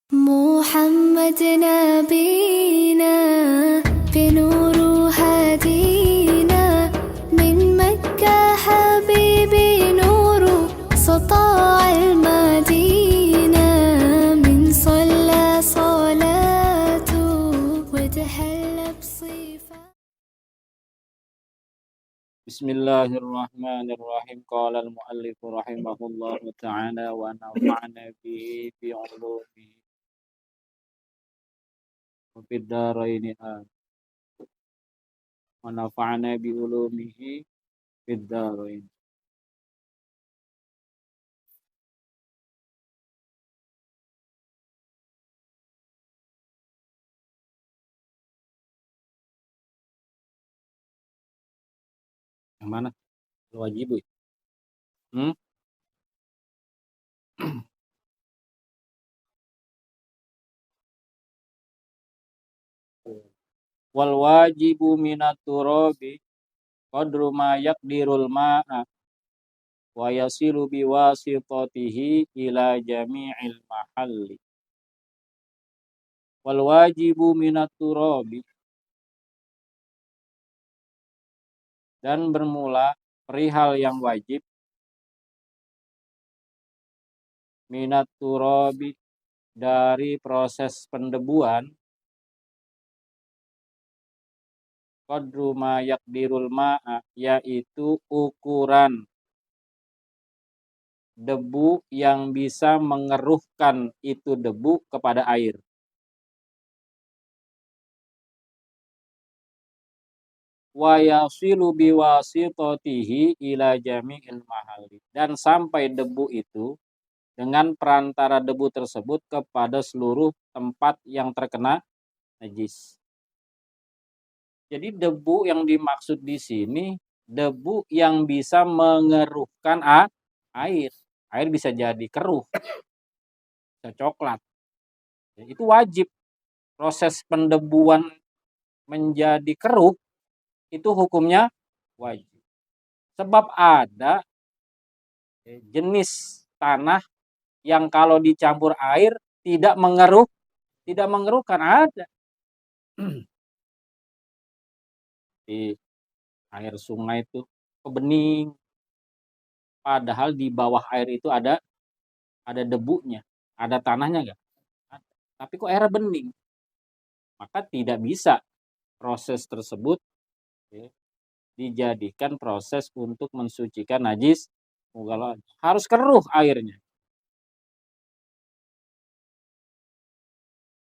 محمد نبينا بنور هدينا من مكة حبيبي نور سطاع المدينة من صلى صلاته وتحلى بصفة. بسم الله الرحمن الرحيم. قال المؤلف رحمه الله تعالى ونفعنا به في علومه وفي الدارين ونفعنا بعلومه في الدارين. Yang mana? Wajib ya? Wal wajibu minat turabi qadru ma yaqdirul ma'a wa yasilu biwasitatihi ila jami'il mahalli. Wal wajibu minat turabi, dan bermula perihal yang wajib minat turabi dari proses pendebuan, qadru ma yaqdirul ma'a, yaitu ukuran debu yang bisa mengeruhkan itu debu kepada air. Wa yasilu biwasitatihi ila jami'il mahalli, dan sampai debu itu dengan perantara debu tersebut kepada seluruh tempat yang terkena najis. Jadi debu yang dimaksud di sini debu yang bisa mengeruhkan air. Air bisa jadi keruh, bisa coklat. Itu wajib. Proses pendebuan menjadi keruh itu hukumnya wajib. Sebab ada jenis tanah yang kalau dicampur air tidak mengeruhkan, ada. Di air sungai itu bening, padahal di bawah air itu ada debunya, ada tanahnya enggak? Tapi kok airnya bening? Maka tidak bisa proses tersebut dijadikan proses untuk mensucikan najis mughalladah. Harus keruh airnya.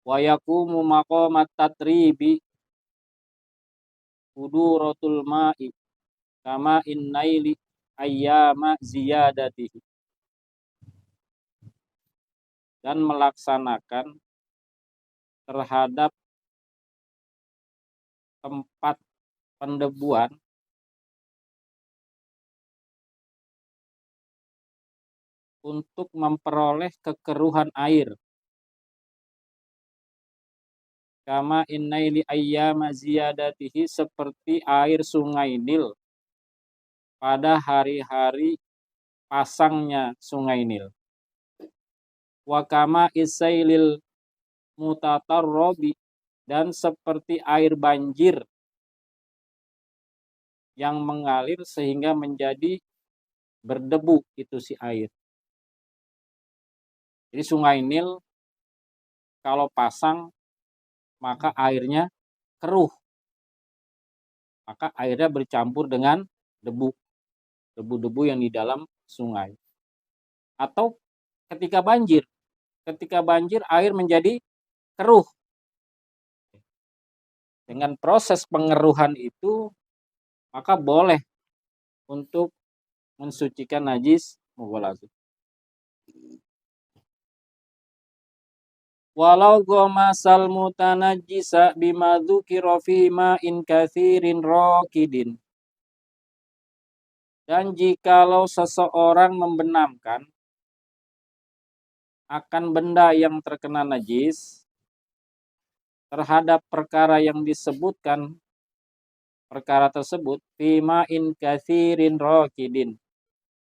Wa yaqumu maqamat tatribi uduratul ma'i kama innaili ayyama ziyadatihi, dan melaksanakan terhadap tempat pendebuan untuk memperoleh kekeruhan air. Kama innaili ayyama ziyadatihi, seperti air sungai Nil pada hari-hari pasangnya sungai Nil. Wa kama isailil mutatarrobi, dan seperti air banjir yang mengalir sehingga menjadi berdebu itu si air. Jadi sungai Nil kalau pasang maka airnya keruh. Maka airnya bercampur dengan debu-debu yang di dalam sungai. Atau ketika banjir air menjadi keruh. Dengan proses pengeruhan itu maka boleh untuk mensucikan najis mughalladah. Walau gomasal mutanajjisa bima dzukira fi ma'in katsirin raqidin, dan jikalau seseorang membenamkan akan benda yang terkena najis terhadap perkara yang disebutkan perkara tersebut fi ma'in katsirin raqidin,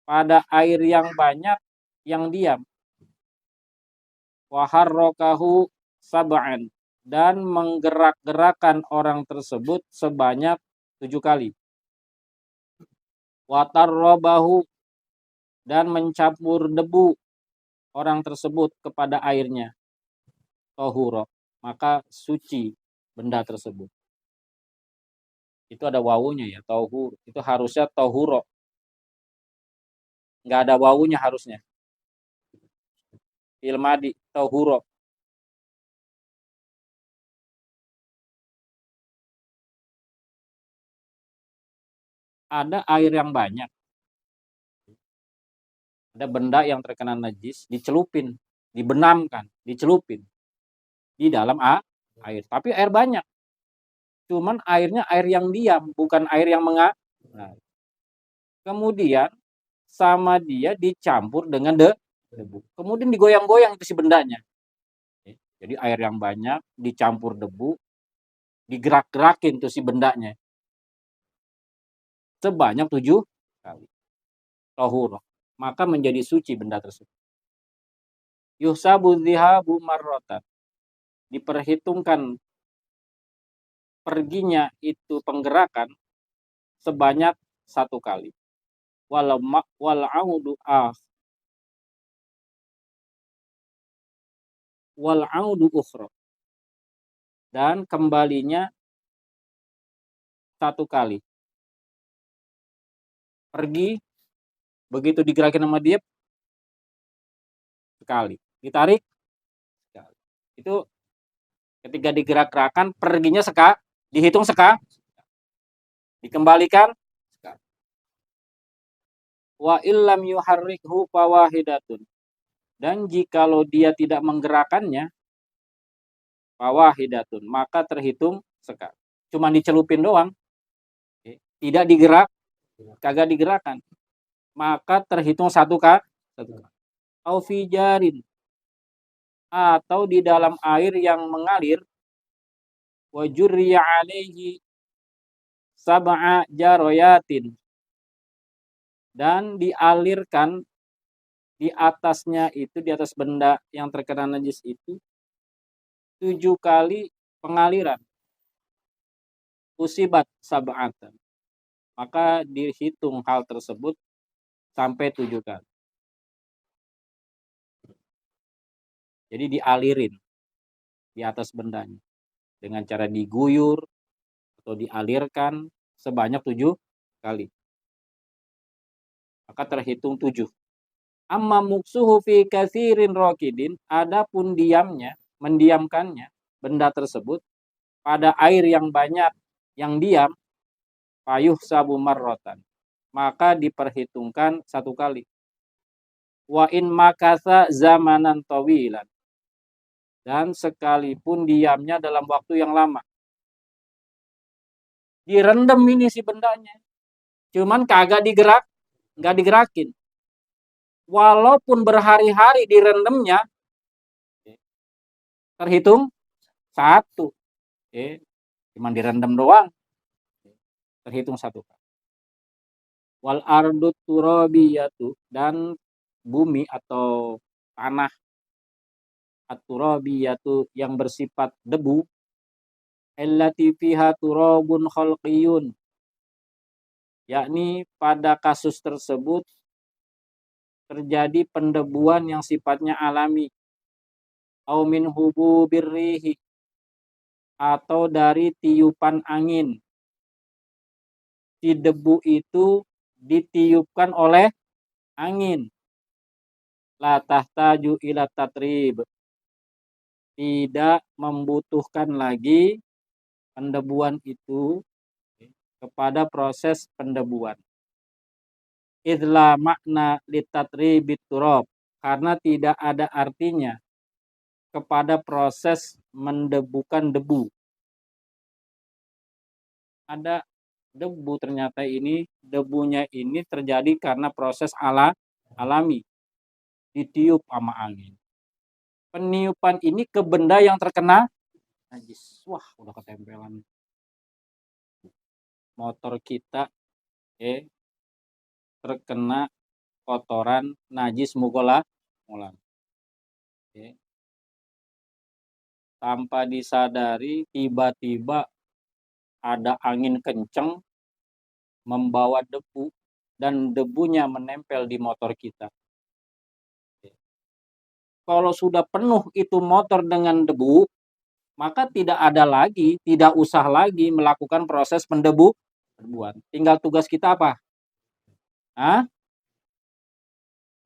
pada air yang banyak yang diam. wa harrakahu sab'an, dan menggerak-gerakan orang tersebut sebanyak 7 kali. Wa tarrabahu, dan mencampur debu orang tersebut kepada airnya. Tahura, maka suci benda tersebut. Itu ada wawunya ya, tahur. Itu harusnya tahuro. Nggak ada wawunya harusnya. Fi'il madi, tahuro. Ada air yang banyak. Ada benda yang terkena najis, dicelupin, dibenamkan, dicelupin di dalam air. Tapi air banyak. Cuman airnya air yang diam, bukan air yang mengalir. Nah, kemudian sama dia dicampur dengan debu. Kemudian digoyang-goyang itu si bendanya. Jadi air yang banyak dicampur debu, digerak-gerakin tuh si bendanya. Sebanyak 7 kali. Tahur. Maka menjadi suci benda tersebut. Yuhsabu dzihabu marratan. Diperhitungkan perginya itu penggerakan sebanyak 1 kali. Wal audu ukhra. Dan kembalinya 1 kali. Pergi, begitu digerakin sama dia sekali. Ditarik sekali. Itu ketika digerak-gerakan perginya dihitung sekali. Dikembalikan sekali. Wa illam yuharrikhu fawahidatun. Dan jikalau dia tidak menggerakkannya, fawahidatun, maka terhitung sekali. Cuma dicelupin doang. Tidak kagak digerakkan. Maka terhitung 1 kali. Au fi jarin, atau di dalam air yang mengalir, wa jurriya alaihi sab'a jaroyatin, dan dialirkan di atasnya itu, di atas benda yang terkena najis itu 7 kali pengaliran. Usibat sab'atan, maka dihitung hal tersebut sampai 7 kali. Jadi dialirin di atas bendanya dengan cara diguyur atau dialirkan sebanyak 7 kali. Maka terhitung 7. Amma muksuhu fi katsirin raqidin, adapun mendiamkannya benda tersebut pada air yang banyak yang diam, payuh sabu marrotan, maka diperhitungkan 1 kali. Wa in makasa zamanan tawilan, dan sekalipun diamnya dalam waktu yang lama. Direndam ini si bendanya, cuman kagak nggak digerakin. Walaupun berhari-hari direndamnya, terhitung 1. Cuman direndam doang, terhitung 1 kali. Wal ardu turabiyatu, dan bumi atau tanah at-turabiyatu yang bersifat debu, allati fiha turabun khalqiyun, yakni pada kasus tersebut terjadi pendebuan yang sifatnya alami, au min hububir rihi, atau dari tiupan angin. Si debu itu ditiupkan oleh angin. La tahtaju ila tatrib, tidak membutuhkan lagi pendebuan itu kepada proses pendebuan. Idla makna litatribit turab, karena tidak ada artinya kepada proses mendebukan debu. Ada debu, ternyata ini debunya ini terjadi karena proses alami, ditiup sama angin. Peniupan ini ke benda yang terkena najis. Wah, udah ketempelan motor kita terkena kotoran najis mulan. tanpa disadari tiba-tiba ada angin kenceng membawa debu dan debunya menempel di motor kita. Kalau sudah penuh itu motor dengan debu, maka tidak usah lagi melakukan proses pendebuan. Tinggal tugas kita apa?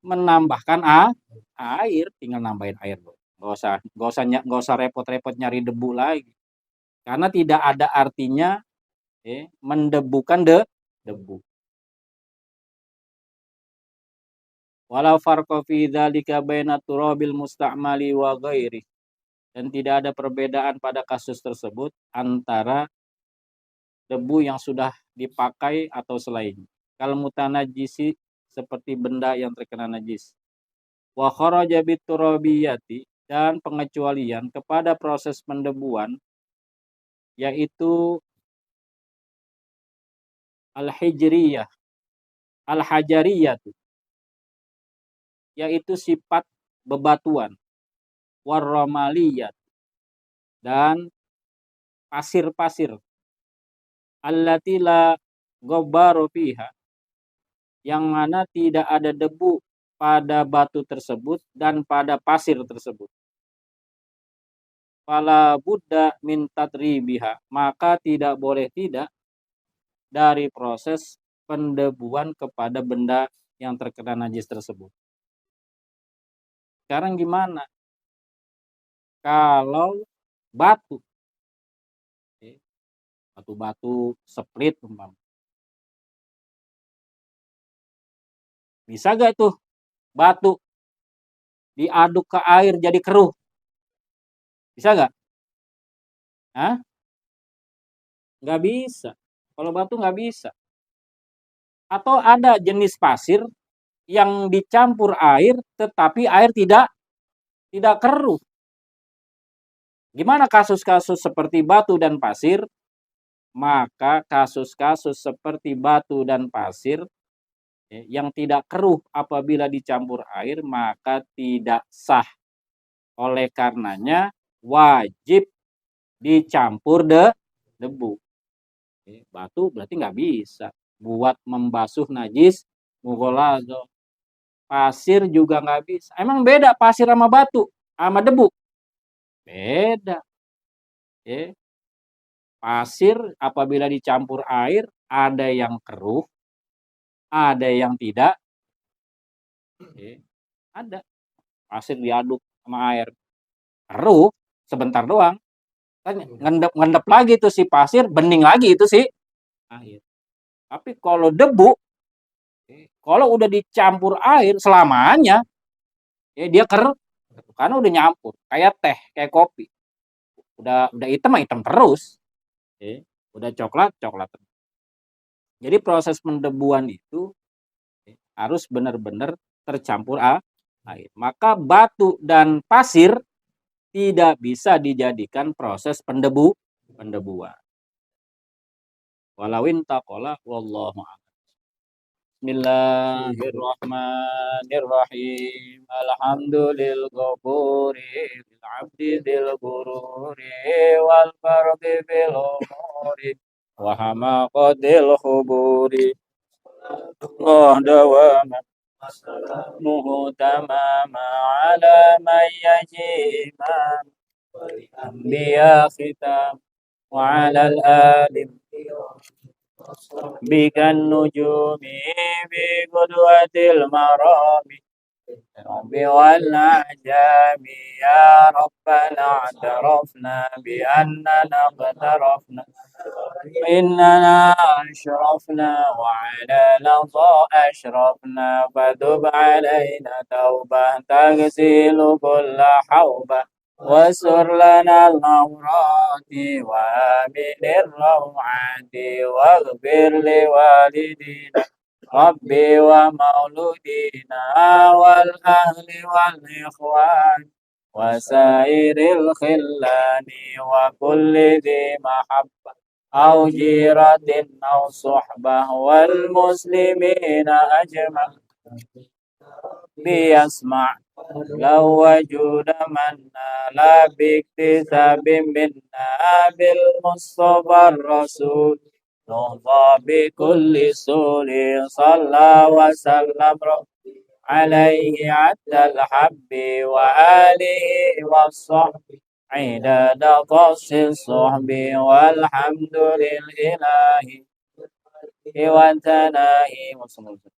Menambahkan air, tinggal nambahin air. Nggak usah repot-repot nyari debu lagi. Karena tidak ada artinya mendebukan debu. Walau farqa fi dzalika baina turabil musta'mali wa ghairi. Dan tidak ada perbedaan pada kasus tersebut antara debu yang sudah dipakai atau selain. Kal mutanajjisi, seperti benda yang terkena najis. Wa kharaja biturabiyati, dan pengecualian kepada proses pendebuan yaitu al-hijriyah, al-hajariyah, yaitu sifat bebatuan, warramaliyat, dan pasir-pasir, allati la ghabbaru fiha, yang mana tidak ada debu pada batu tersebut dan pada pasir tersebut. Fala budda min tadribiha, maka tidak boleh tidak dari proses pendebuan kepada benda yang terkena najis tersebut. Sekarang gimana? Kalau batu, batu-batu split umpama, bisa gak tuh batu diaduk ke air jadi keruh? Bisa gak? Nggak bisa. Kalau batu nggak bisa. Atau ada jenis pasir yang dicampur air tetapi air tidak keruh. Gimana kasus-kasus seperti batu dan pasir? Maka kasus-kasus seperti batu dan pasir yang tidak keruh apabila dicampur air maka tidak sah. Oleh karenanya wajib dicampur debu. Batu berarti nggak bisa buat membasuh najis mughaladzah. Pasir juga nggak bisa. Emang beda pasir sama batu sama debu? Beda. Pasir apabila dicampur air ada yang keruh, ada yang tidak. Ada pasir diaduk sama air keruh sebentar doang, kan ngendep lagi tuh si pasir, bening lagi itu sih air. Tapi kalau debu, kalau udah dicampur air selamanya, dia keruh karena udah nyampur, kayak teh, kayak kopi, udah hitam terus, udah coklat. Jadi proses pendebuan itu harus benar-benar tercampur air. Maka batu dan pasir tidak bisa dijadikan proses pendebuan. Walawin taqala wallahu a'lam. Bismillahirrahmanirrahim. Alhamdulil ghafuri bil abdi dil gururi wal fardi bil umuri wa hamaqadil khuburi. Allah dawama muhtamama ala man yajima anbiya khitam wa ala al-alim bikan nujumi bi qudwatil marami rabbi wal ajami ya rabbana atarafna bi annana qatarafna innana ashrafna wa ala laza ashrafna fadub alayna tawbah tagsilu kulla hawbah wasur lana al-awrati wa aminir rawati waghfir li walidina rabbi wa mauludina wal ahli wal ikhwan wa sairil khillani wa kulli di mahabbah au jiratin au suhbah wal muslimina ajma'in بيسمع لو وجود من لا باكتساب منا بالمصطفى الرسول نهضى بكل سور صلى وسلم عليه عد الحب وآله والصحب عدد قص الصحب والحمد لله وتناهي وصلى الله